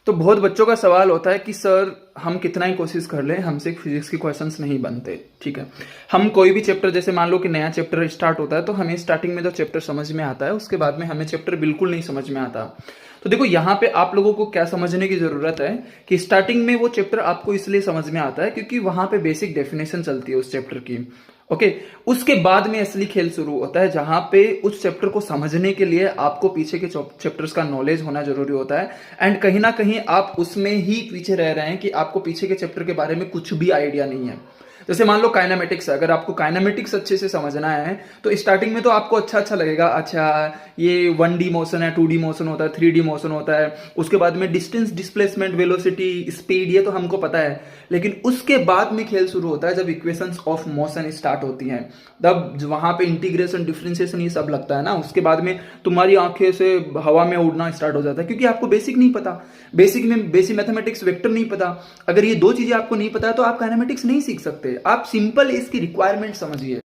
तो बहुत बच्चों का सवाल होता है कि सर हम कितना ही कोशिश कर लें हमसे फिजिक्स के क्वेश्चंस नहीं बनते। ठीक है, हम कोई भी चैप्टर, जैसे मान लो कि नया चैप्टर स्टार्ट होता है तो हमें स्टार्टिंग में जो चैप्टर समझ में आता है उसके बाद में हमें चैप्टर बिल्कुल नहीं समझ में आता। तो देखो यहाँ पे आप लोगों को क्या समझने की जरूरत है कि स्टार्टिंग में वो चैप्टर आपको इसलिए समझ में आता है क्योंकि वहां पे बेसिक डेफिनेशन चलती है उस चैप्टर की। ओके, उसके बाद में असली खेल शुरू होता है जहां पे उस चैप्टर को समझने के लिए आपको पीछे के चैप्टर्स का नॉलेज होना जरूरी होता है। एंड कहीं ना कहीं आप उसमें ही पीछे रह रहे हैं कि आपको पीछे के चैप्टर के बारे में कुछ भी आइडिया नहीं है। जैसे मान लो काइनेमेटिक्स, अगर आपको काइनेमेटिक्स अच्छे से समझना है तो स्टार्टिंग में तो आपको अच्छा लगेगा, अच्छा ये 1D मोशन है, 2D मोशन होता है, 3D मोशन होता है, उसके बाद में डिस्टेंस, डिस्प्लेसमेंट, वेलोसिटी, स्पीड, ये तो हमको पता है। लेकिन उसके बाद में खेल शुरू होता है जब इक्वेशंस ऑफ मोशन स्टार्ट होती हैं, तब वहां पे इंटीग्रेशन, डिफरेंशिएशन, ये सब लगता है ना। उसके बाद में तुम्हारी आंखें से हवा में उड़ना स्टार्ट हो जाता है क्योंकि आपको बेसिक नहीं पता, बेसिक मैथमेटिक्स, वेक्टर नहीं पता। अगर ये दो चीजें आपको नहीं पता है तो आप काइनेमेटिक्स नहीं सीख सकते। आप सिंपल इसकी रिक्वायरमेंट समझिए।